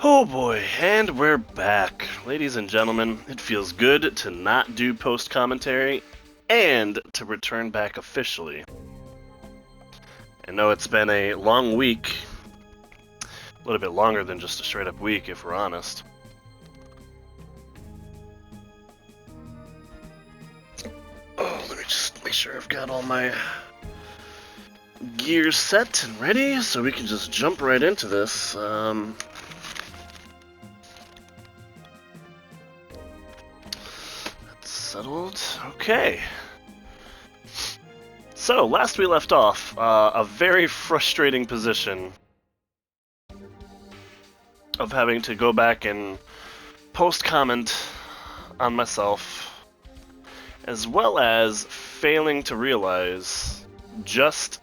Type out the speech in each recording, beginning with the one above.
Oh boy, and we're back. Ladies and gentlemen, it feels good to not do post-commentary and to return back officially. I know it's been a long week, a little bit longer than just a straight-up week, if we're honest. Oh, let me just make sure I've got all my gear set and ready so we can just jump right into this. Settled. Okay. So, last we left off, a very frustrating position of having to go back and post-comment on myself, as well as failing to realize just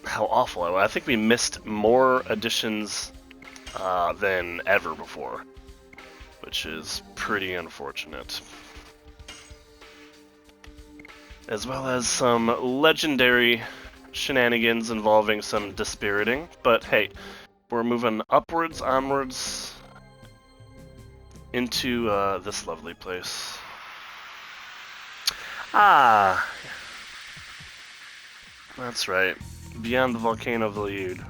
how awful I was. I think we missed more editions than ever before, which is pretty unfortunate. As well as some legendary shenanigans involving some dispiriting, but hey, we're moving upwards, onwards, into this lovely place. Ah! That's right, beyond the volcano of LoD.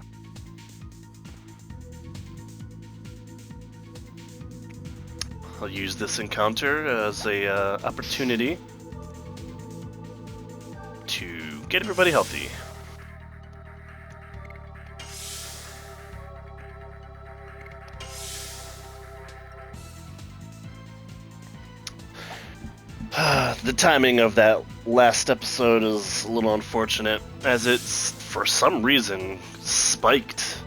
I'll use this encounter as a opportunity to get everybody healthy. The timing of that last episode is a little unfortunate, as it's, for some reason, spiked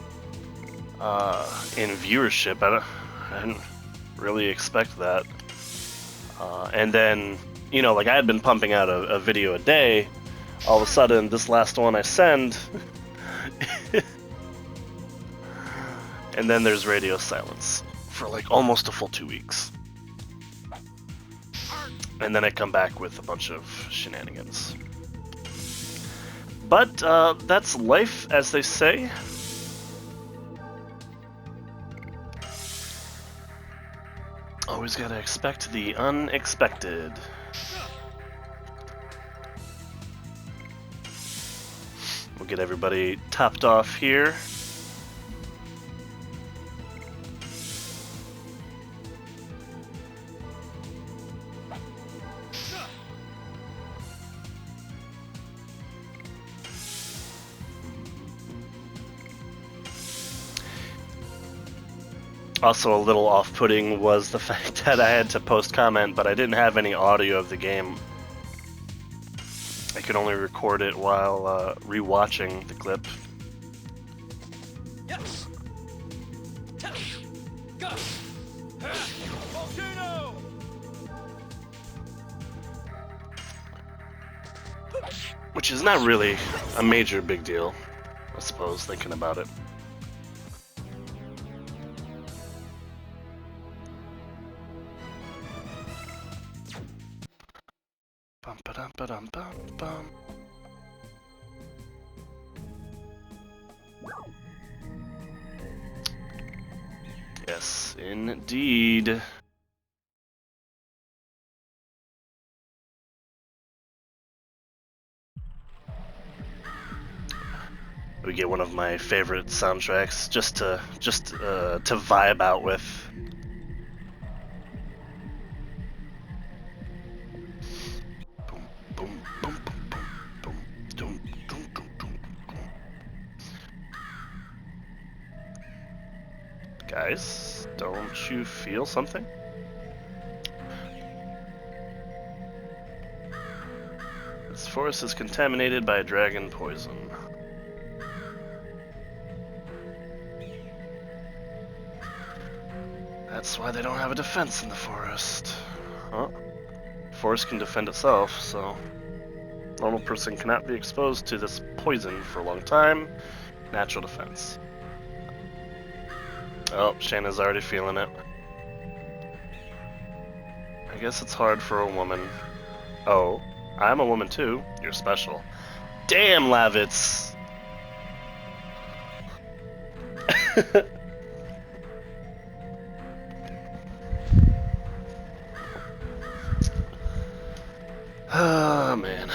in viewership. I didn't really expect that. And then, you know, like I had been pumping out a video a day, all of a sudden this last one I send, and then there's radio silence for like almost a full 2 weeks. And then I come back with a bunch of shenanigans. But that's life, as they say. Always gotta expect the unexpected. We'll get everybody topped off here. Also, a little off-putting was the fact that I had to post-comment, but I didn't have any audio of the game. I could only record it while re-watching the clip. Yes. Go. Volcano. Which is not really a major big deal, I suppose, thinking about it. Bum ba dum ba dum bum bum. Yes, indeed. We get one of my favorite soundtracks just to vibe out with. Boom, boom, boom, boom, boom, boom, boom, boom, boom, boom. Guys, don't you feel something? This forest is contaminated by dragon poison. That's why they don't have a defense in the forest. Huh? The forest can defend itself, so a normal person cannot be exposed to this poison for a long time. Natural defense. Oh, Shanna's already feeling it. I guess it's hard for a woman. Oh, I'm a woman too. You're special. Damn, Lavitz! Oh, man.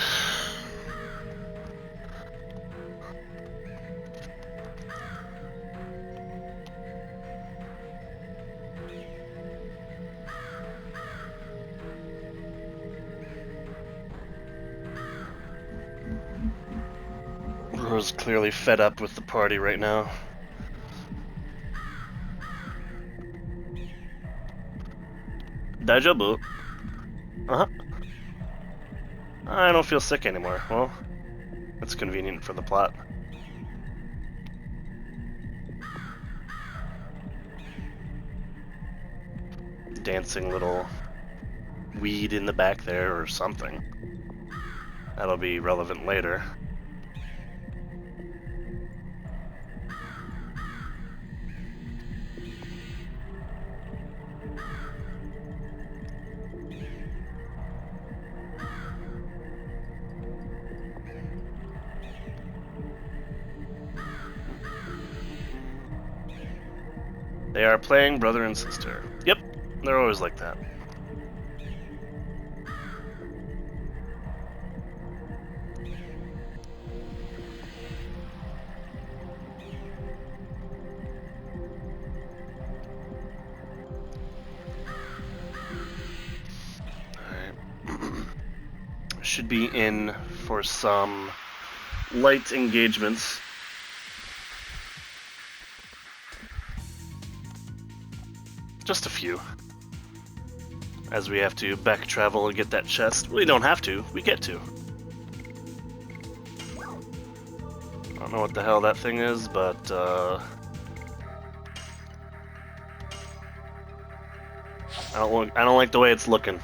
Ro's clearly fed up with the party right now. Daijoubu. Uh-huh. I don't feel sick anymore. Well, that's convenient for the plot. Dancing little weed in the back there or something. That'll be relevant later. They are playing brother and sister. Yep, they're always like that. Should be in for some light engagements. Just a few. As we have to back travel and get that chest. We don't have to, we get to. I don't know what the hell that thing is, but I don't like the way it's looking.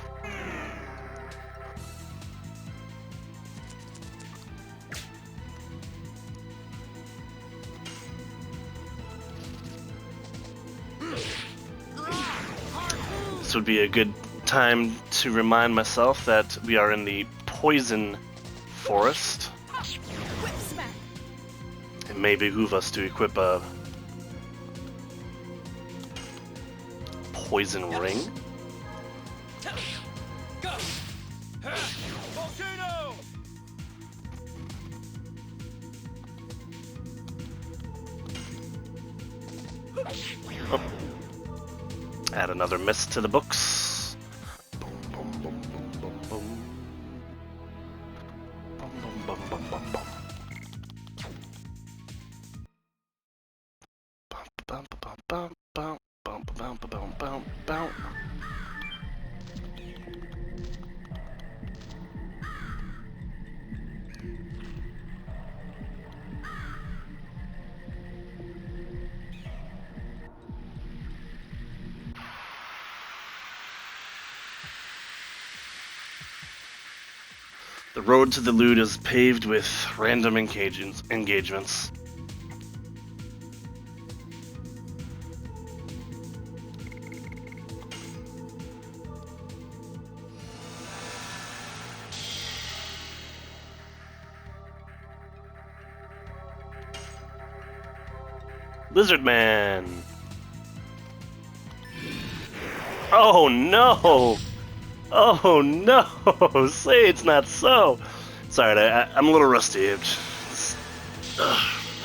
This would be a good time to remind myself that we are in the poison forest. It may behoove us to equip a poison ring. Oh. Add another mist to the books. Boom, boom, boom, boom, boom, boom. Boom, boom, boom, boom, boom, boom. Bum, bum, bum, bum, bum, bum, bum, bum, bum. The road to the LoD is paved with random engagements. Lizard Man! Oh no! Oh no! Say it's not so! Sorry, I'm a little rusty. I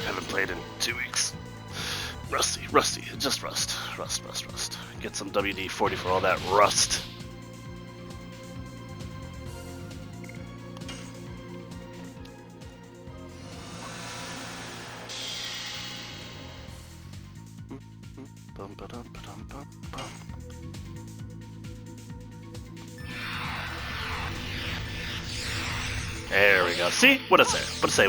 haven't played in 2 weeks. Rusty. Just rust. Rust. Get some WD-40 for all that rust. There we go. See? What I say? What I say?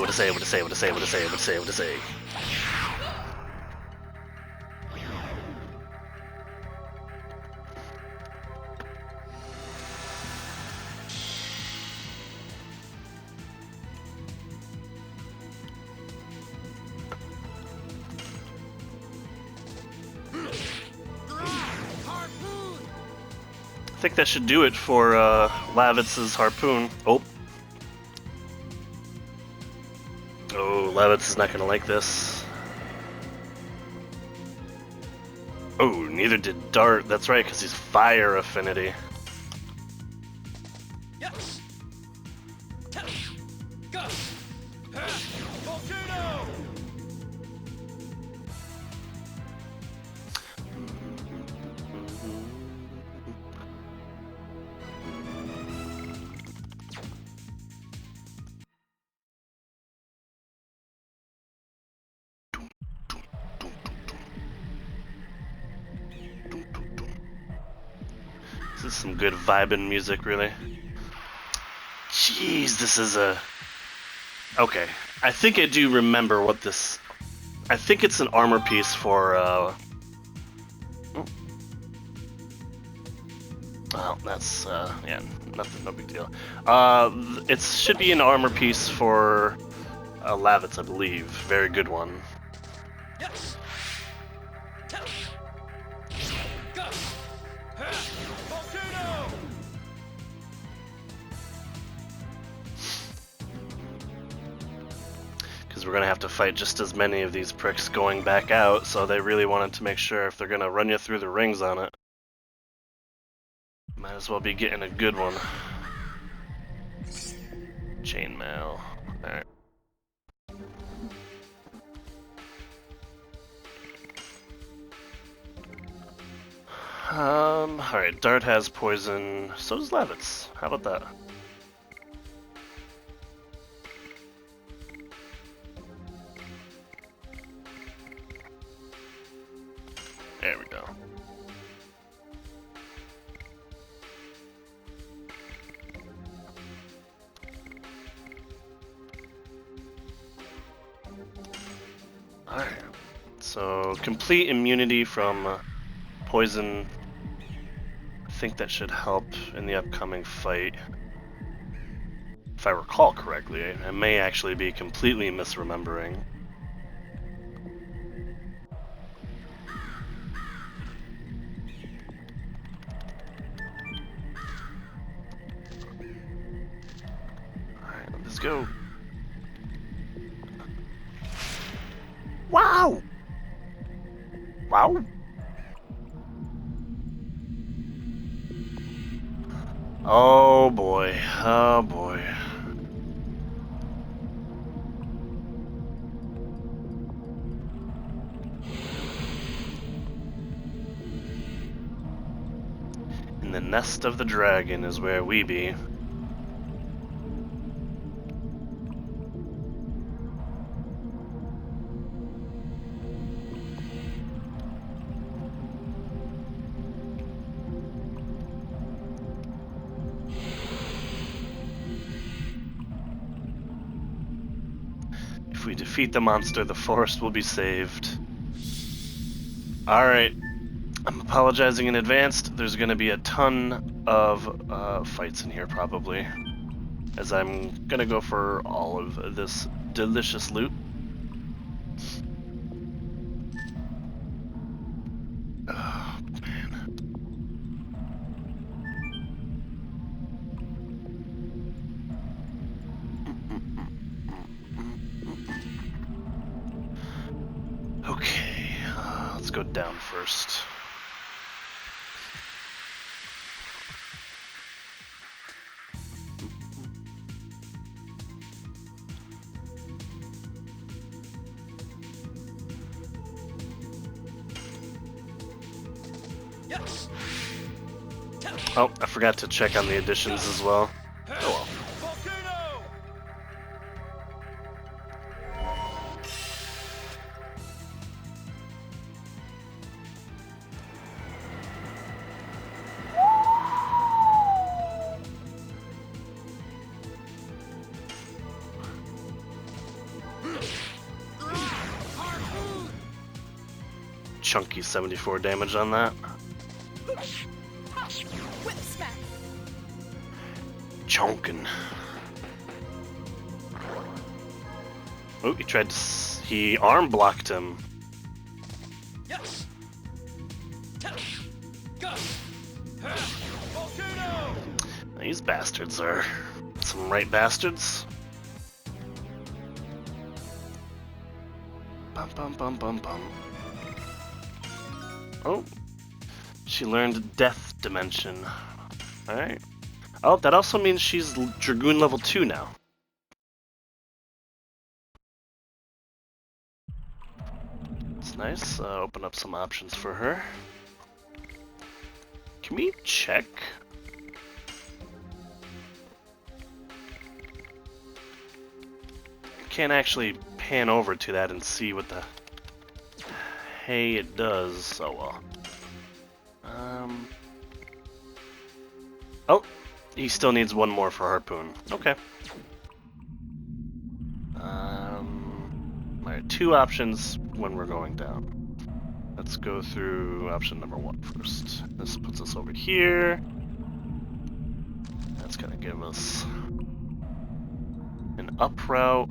I think that should do it for Lavitz's harpoon. Oh, Lavitz is not gonna like this. Oh, neither did Dart. That's right, because he's fire affinity. This is some good vibing music, really. Jeez, this is a... Okay, I think I do remember what this... I think it's an armor piece for, Well, that's, yeah, nothing, no big deal. It should be an armor piece for Lavitz, I believe. Very good one. Because we're going to have to fight just as many of these pricks going back out, so they really wanted to make sure if they're going to run you through the rings on it. Might as well be getting a good one. Chainmail. Alright. Alright, Dart has poison, so does Lavitz. How about that? There we go. Alright, so complete immunity from poison. I think that should help in the upcoming fight. If I recall correctly, I may actually be completely misremembering. Alright, let's go. Wow! Wow! Oh boy, oh boy. And the nest of the dragon is where we be. If we defeat the monster, the forest will be saved. Alright. I'm apologizing in advance. There's going to be a ton of fights in here, probably. As I'm going to go for all of this delicious loot. Oh, man. Okay, let's go down first. Oh, I forgot to check on the additions as well. Oh well. Chunky 74 damage on that. Chonkin. Oh, he tried to... he arm blocked him. These bastards are some right bastards. Bum bum bum bum bum. Oh, she learned Death Dimension. Alright. Oh, that also means she's Dragoon level 2 now. It's nice. Open up some options for her. Can we check? Can't actually pan over to that and see what the hey it does. Oh well. Oh, he still needs one more for Harpoon. Okay. Alright, 2 options when we're going down. Let's go through option number 1 first. This puts us over here. That's gonna give us an up route.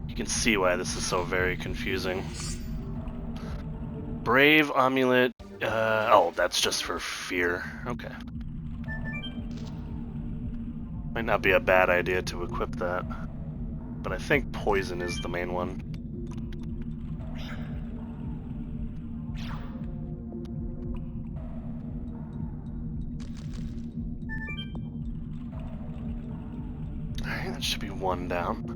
You can see why this is so very confusing. Brave Amulet. Oh, that's just for fear. Okay. Might not be a bad idea to equip that. But I think poison is the main one. Alright, that should be 1 down.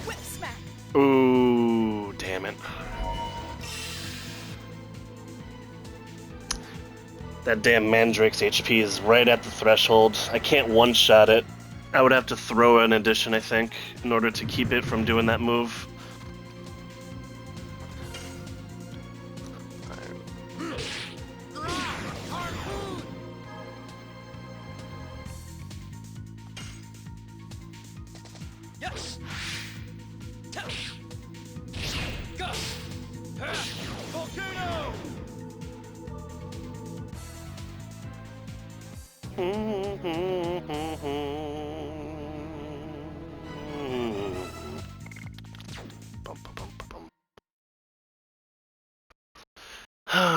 Whip smack. Ooh, damn it. That damn Mandrake's HP is right at the threshold. I can't one-shot it. I would have to throw an addition, I think, in order to keep it from doing that move.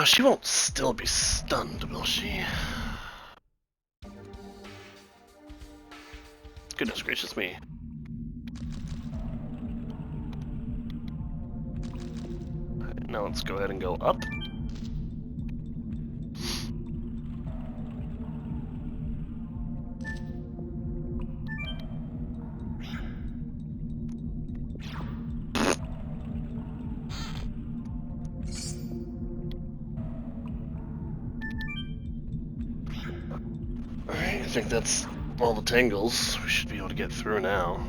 She won't still be stunned, will she? Goodness gracious me. Right, now let's go ahead and go up. Alright, I think that's all the tangles. We should be able to get through now.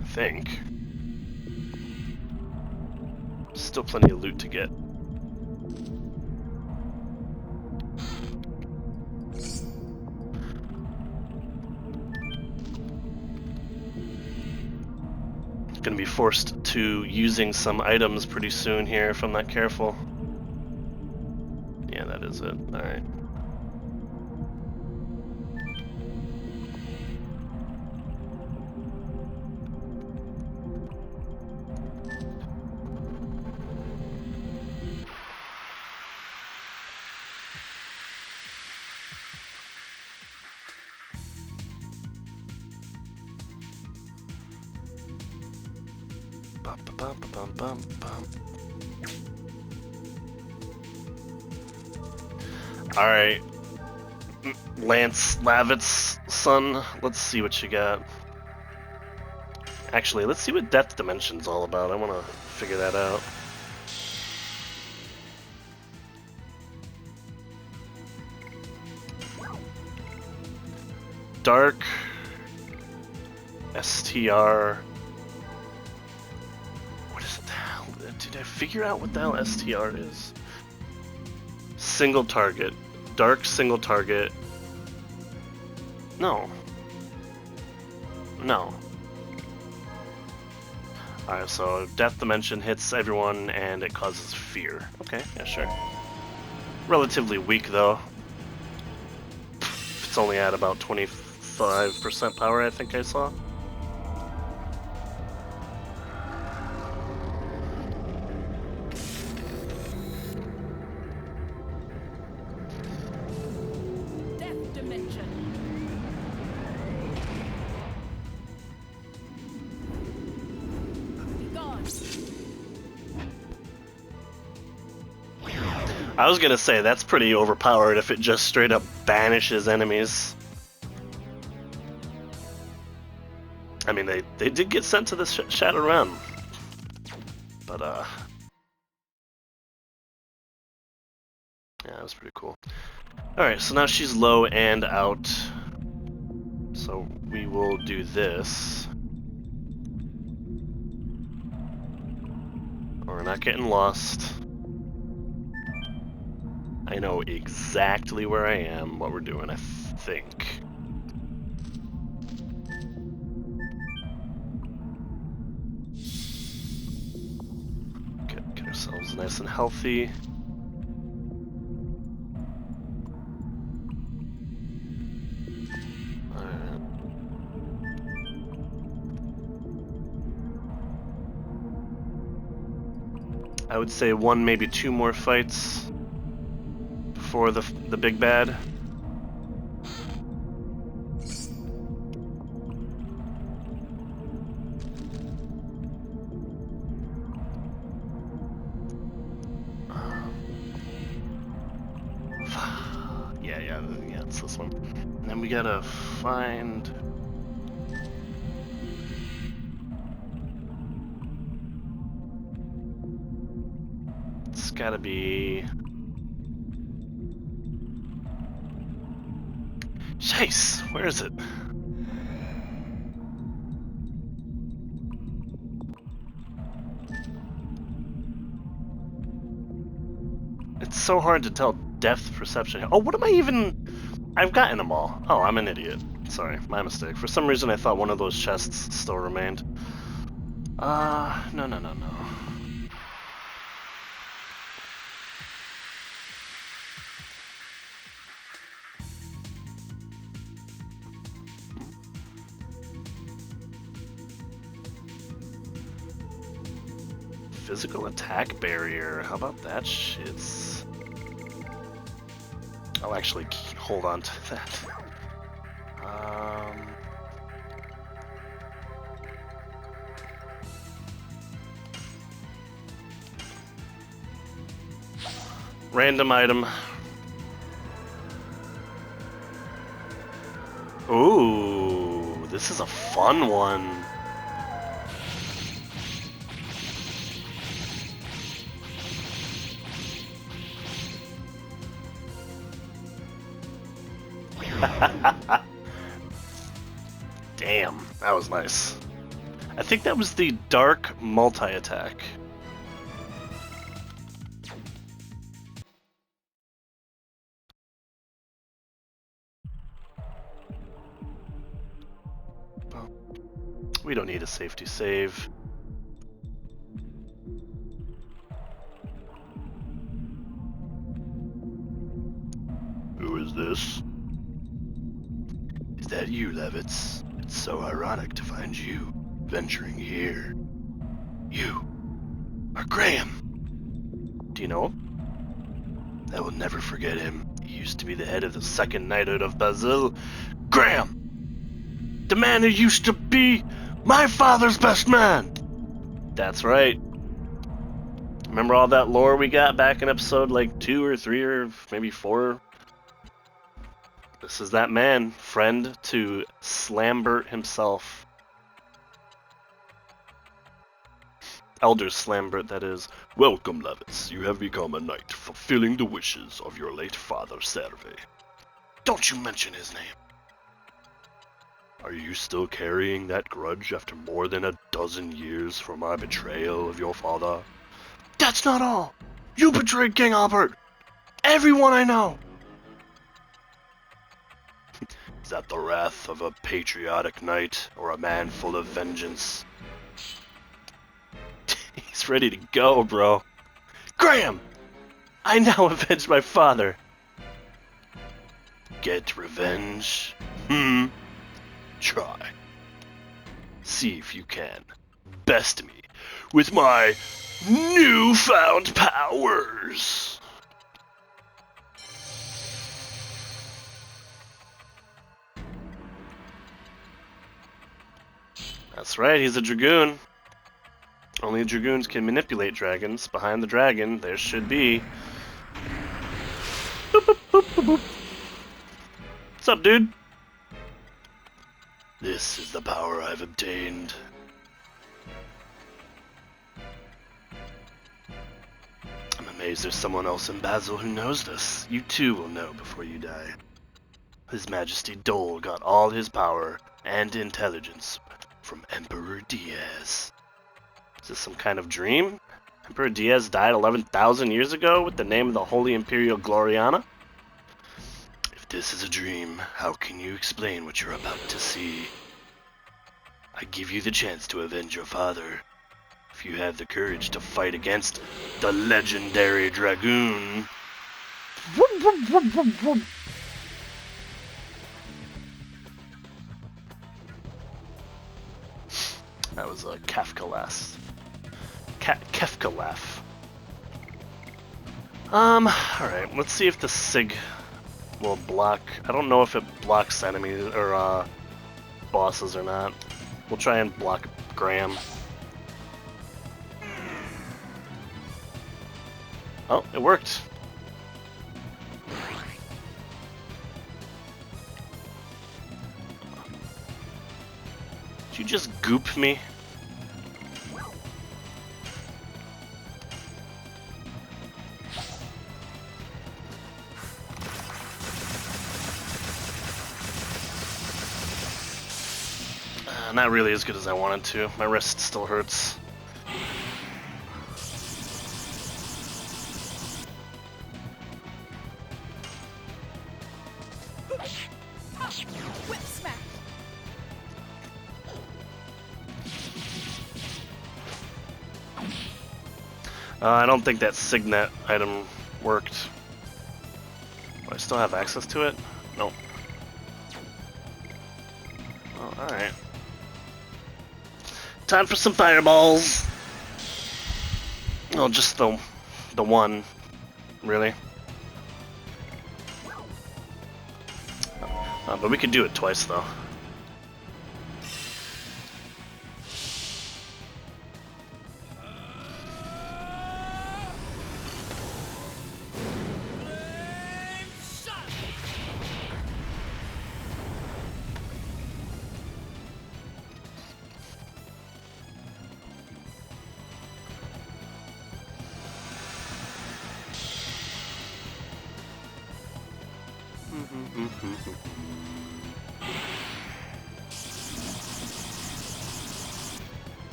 I think. Still plenty of loot to get. Gonna be forced to using some items pretty soon here if I'm not careful. Yeah, that is it. Alright. Alright. Lance Lavitt's son, let's see what you got. Actually, let's see what Death Dimension's all about. I want to figure that out. Dark STR Did I figure out what the hell STR is? Single target. Dark single target. No. No. Alright, so Death Dimension hits everyone and it causes fear. Okay, yeah, sure. Relatively weak, though. It's only at about 25% power, I think I saw. Death Dimension. Be gone. I was gonna say, that's pretty overpowered if it just straight up banishes enemies. I mean, they did get sent to the Shadow Realm. But, yeah, that was pretty cool. Alright, so now she's low and out. So we will do this. We're not getting lost. I know exactly where I am, what we're doing, I think. Get ourselves nice and healthy. Alright. I would say one, maybe two more fights before the big bad. Yeah, it's this one. And then we gotta find... It's gotta be... Shice! Where is it? It's so hard to tell depth perception. Oh, what am I even... I've gotten them all. Oh, I'm an idiot. Sorry, my mistake. For some reason I thought one of those chests still remained. No. Physical attack barrier. How about that shit? I'll actually hold on to that. Random item. Ooh, this is a fun one. Damn, that was nice. I think that was the dark multi-attack. Well, we don't need a safety save. Who is this? Is that you, Levitz? It's so ironic to find you venturing here. You are Graham. Do you know him? I will never forget him. He used to be the head of the second knighthood of Basil. Graham! The man who used to be my father's best man! That's right. Remember all that lore we got back in episode like 2 or 3 or maybe 4? This is that man, friend to Slambert himself. Elder Slambert, that is. Welcome, Levitz. You have become a knight, fulfilling the wishes of your late father, Serve. Don't you mention his name. Are you still carrying that grudge after more than a dozen years for my betrayal of your father? That's not all! You betrayed King Albert! Everyone I know! Is that the wrath of a patriotic knight, or a man full of vengeance? He's ready to go, bro. Graham! I now avenge my father! Get revenge? Try. See if you can best me with my newfound powers! That's right, he's a dragoon. Only dragoons can manipulate dragons. Behind the dragon, there should be... Boop, boop, boop, boop, boop. What's up, dude? This is the power I've obtained. I'm amazed there's someone else in Basel who knows this. You too will know before you die. His Majesty Dole got all his power and intelligence from Emperor Diaz. Is this some kind of dream? Emperor Diaz died 11,000 years ago with the name of the Holy Imperial Gloriana? If this is a dream, how can you explain what you're about to see? I give you the chance to avenge your father. If you have the courage to fight against the legendary Dragoon. That was a Kafka laugh. Kefka laugh. Alright, let's see if the Sig will block. I don't know if it blocks enemies or bosses or not. We'll try and block Graham. Oh, it worked. Did you just goop me? Not really as good as I wanted to. My wrist still hurts. Whip smack. I don't think that Signet item worked. Do I still have access to it? Nope. Oh, alright. Time for some fireballs! Oh, just the one, really. But we could do it twice, though.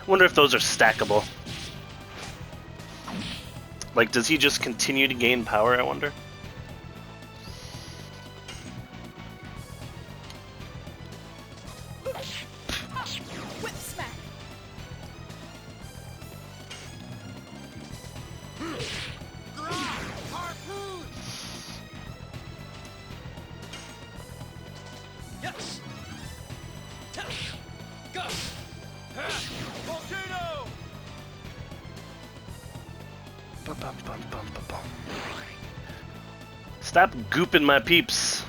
Wonder if those are stackable. Like, does he just continue to gain power, I wonder? Whip smack. Harpoon. Yes. Go. Volcano. Stop gooping my peeps.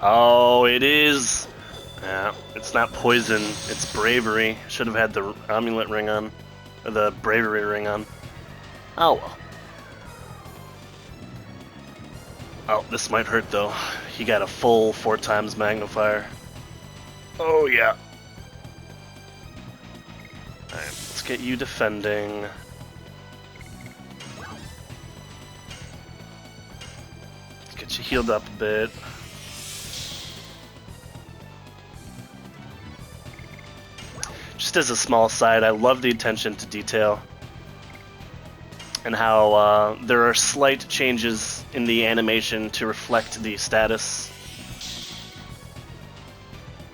Oh, it is. Yeah, it's not poison, it's bravery. Should have had the amulet ring on. Or the bravery ring on. Oh well. Oh, this might hurt though. He got a full 4 times magnifier. Oh yeah. Alright, let's get you defending. Let's get you healed up a bit. just as a small side, I love the attention to detail and how there are slight changes in the animation to reflect the status,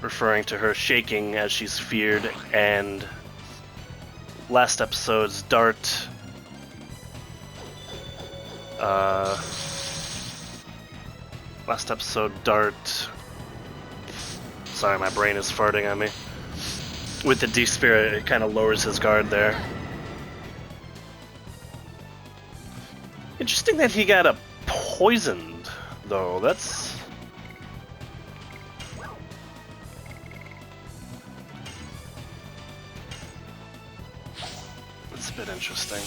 referring to her shaking as she's feared, and last episode's dart sorry, my brain is farting on me. With the D-Spirit, it kind of lowers his guard there. Interesting that he got poisoned, though. That's a bit interesting.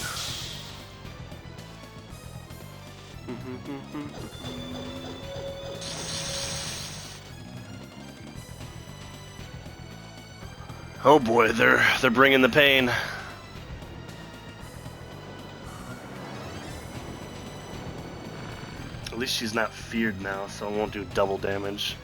Oh boy, they're bringing the pain. At least she's not feared now, so it won't do double damage.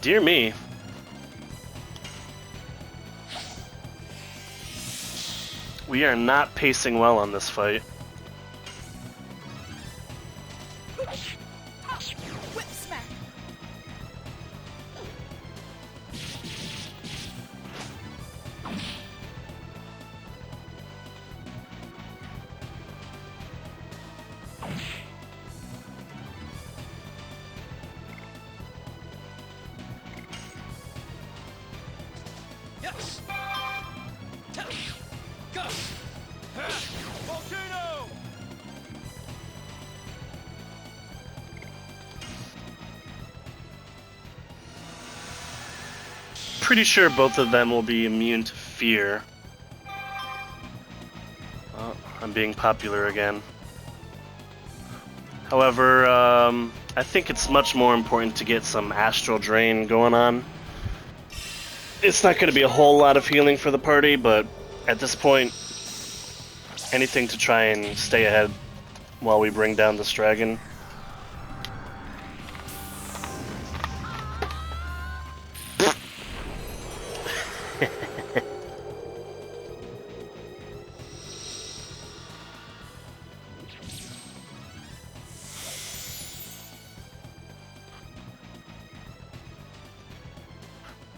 Dear me. We are not pacing well on this fight. Whip smack. Yes. Go. Volcano. Pretty sure both of them will be immune to fear. Oh, I'm being popular again. However, I think it's much more important to get some astral drain going on. It's not going to be a whole lot of healing for the party, but at this point, anything to try and stay ahead while we bring down this dragon.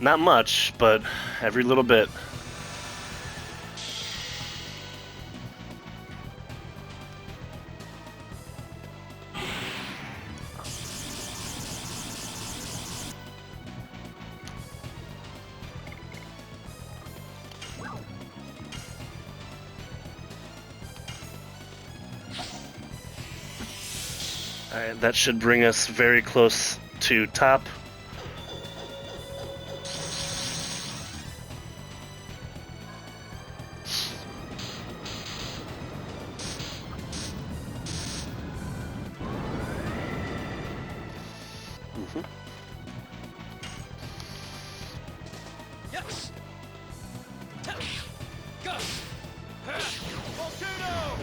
Not much, but every little bit. Alright, that should bring us very close to top. Yes. Go. Volcano.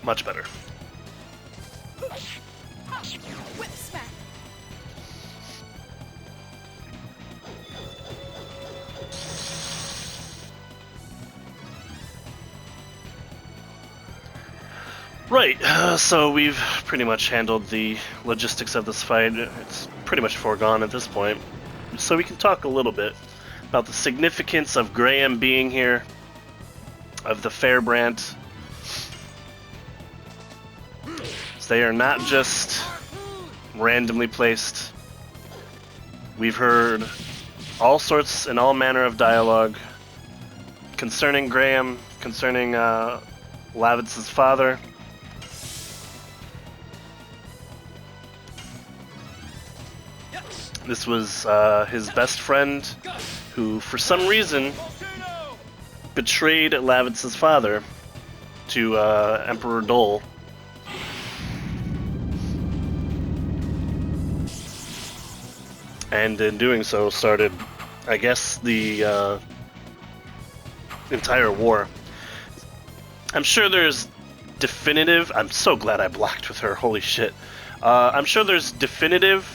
Much better. Whip smack. Right, so we've pretty much handled the logistics of this fight. It's pretty much foregone at this point. So we can talk a little bit about the significance of Graham being here, of the Feyrbrand. So they are not just randomly placed. We've heard all sorts and all manner of dialogue concerning Graham, concerning Lavitz's father. This was his best friend, who, for some reason, betrayed Lavitz's father to Emperor Dole. And in doing so started, I guess, the entire war. I'm sure there's definitive... I'm so glad I blocked with her, holy shit. I'm sure there's definitive,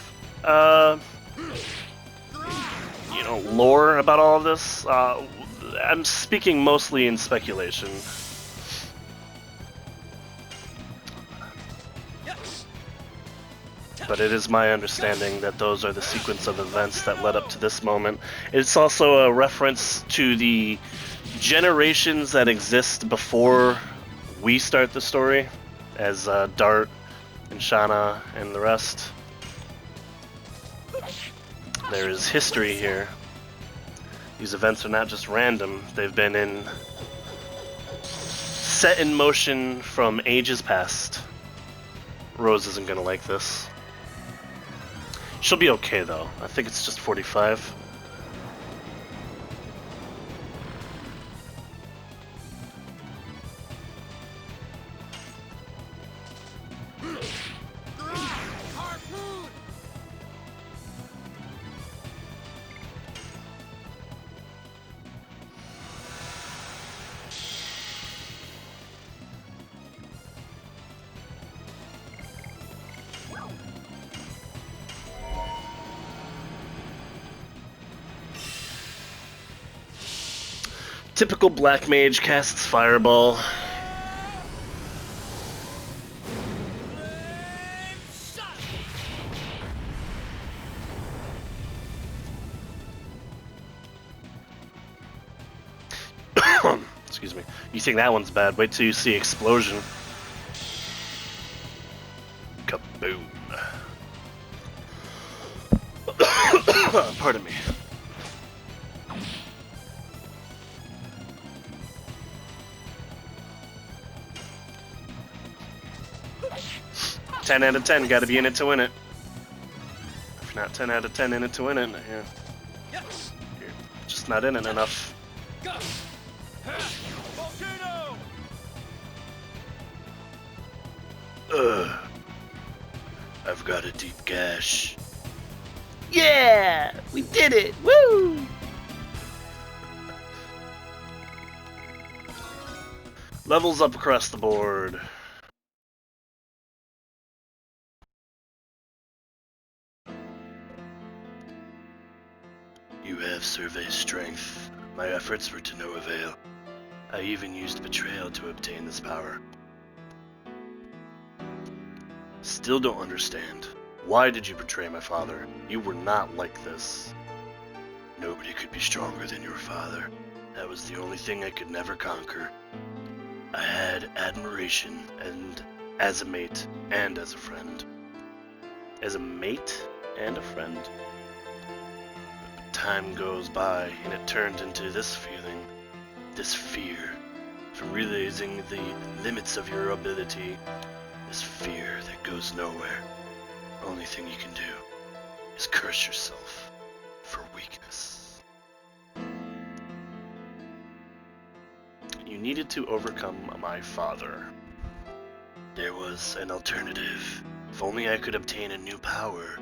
lore about all of this. I'm speaking mostly in speculation. But it is my understanding that those are the sequence of events that led up to this moment. It's also a reference to the generations that exist before we start the story, as Dart and Shana and the rest. There is history here. These events are not just random, they've been set in motion from ages past. Rose isn't gonna like this. She'll be okay though. I think it's just 45. Typical black mage casts Fireball. Excuse me. You think that one's bad? Wait till you see Explosion. Kaboom. Pardon me. 10 out of 10, gotta be in it to win it. If not 10 out of 10 in it to win it, yeah. You're just not in it enough. I've got a deep gash. Yeah! We did it! Woo! Levels up across the board. You have survey strength. My efforts were to no avail. I even used betrayal to obtain this power. Still don't understand. Why did you betray my father? You were not like this. Nobody could be stronger than your father. That was the only thing I could never conquer. I had admiration, and as a mate and as a friend. As a mate and a friend. But time goes by, and it turned into this feeling, this fear, from realizing the limits of your ability, this fear that goes nowhere. Only thing you can do is curse yourself for weakness. You needed to overcome my father. There was an alternative. If only I could obtain a new power,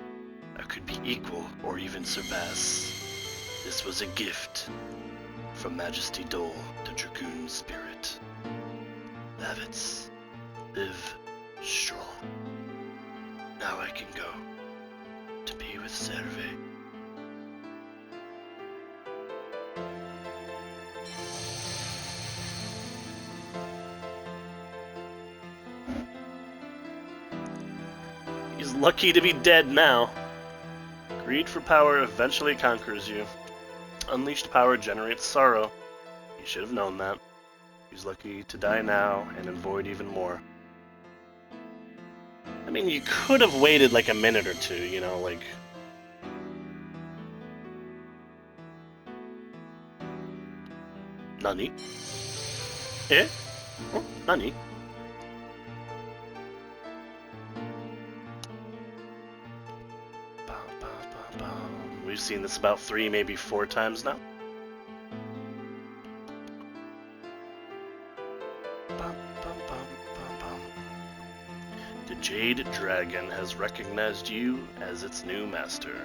I could be equal or even surpass. This was a gift from Majesty Dole, the Dragoon spirit. Lavitz, live strong. Now I can go to be with Serve. He's lucky to be dead now. Greed for power eventually conquers you. Unleashed power generates sorrow. You should have known that. He's lucky to die now and avoid even more. I mean, you could have waited like a minute or two, you know, like... Nani? Eh? Oh, Nani? We've seen this about 3, maybe 4 times now. Jade Dragon has recognized you as its new master.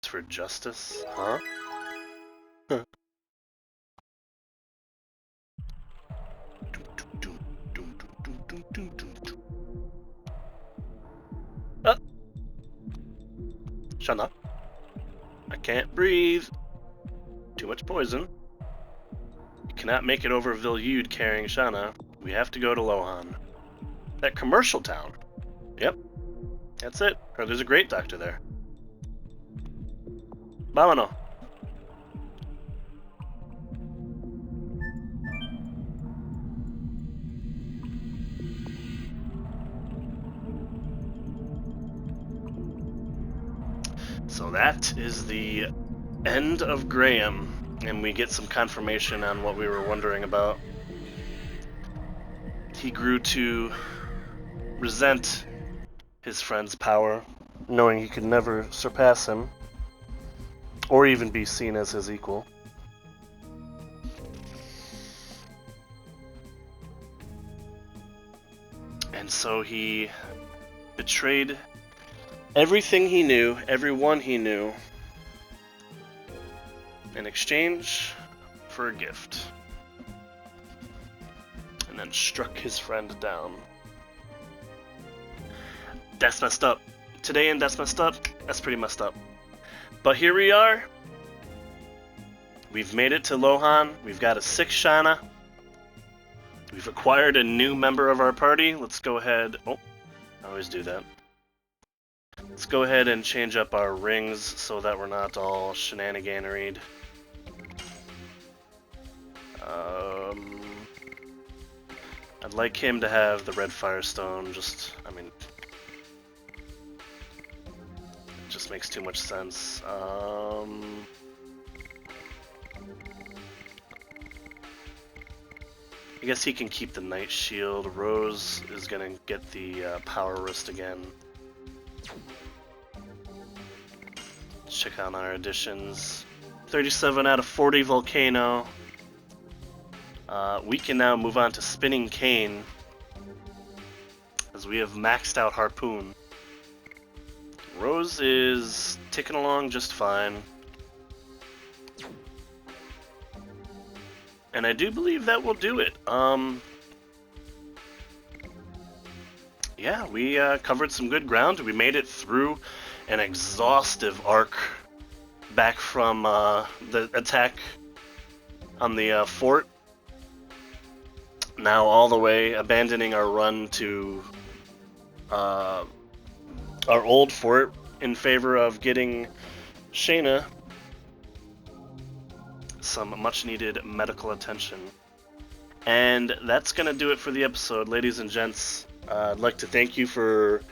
For justice, huh? Shut up. I can't breathe. Too much poison. You cannot make it over Vilyud carrying Shana. We have to go to Lohan. That commercial town. Yep. That's it. Heard there's a great doctor there. Vámonos. So that is the end of Graham, and we get some confirmation on what we were wondering about. He grew to resent his friend's power, knowing he could never surpass him, or even be seen as his equal. And so he betrayed everything he knew, everyone he knew, in exchange for a gift. And then struck his friend down. That's messed up. Today in That's Messed Up, that's pretty messed up. But here we are. We've made it to Lohan. We've got a 6 Shana. We've acquired a new member of our party. Let's go ahead... Oh, I always do that. Let's go ahead and change up our rings so that we're not all shenaniganeried. I'd like him to have the red firestone, just, I mean... It just makes too much sense. I guess he can keep the Knight Shield. Rose is gonna get the Power Wrist again. Let's check out our additions. 37 out of 40 Volcano. We can now move on to Spinning Cane, as we have maxed out Harpoon. Rose is ticking along just fine. And I do believe that will do it. Yeah, we covered some good ground. We made it through an exhaustive arc back from the attack on the fort. Now all the way abandoning our run to our old fort in favor of getting Shayna some much needed medical attention. And that's gonna do it for the episode, ladies and gents. I'd like to thank you for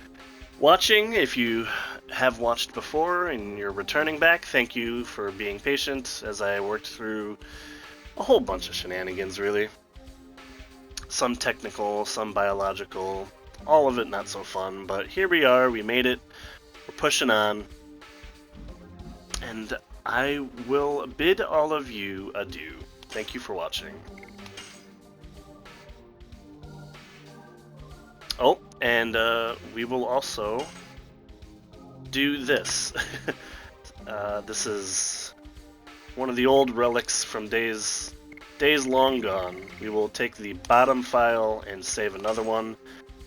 watching. If you have watched before and you're returning back, thank you for being patient as I worked through a whole bunch of shenanigans, really. Some technical, some biological, all of it not so fun, but here we are, we made it, we're pushing on, and I will bid all of you adieu. Thank you for watching. Oh, and we will also do this. This is one of the old relics from days long gone. We will take the bottom file and save another one,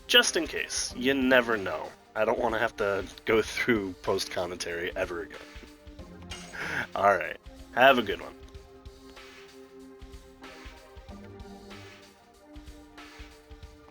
just in case. You never know. I don't want to have to go through post-commentary ever again. Alright, have a good one.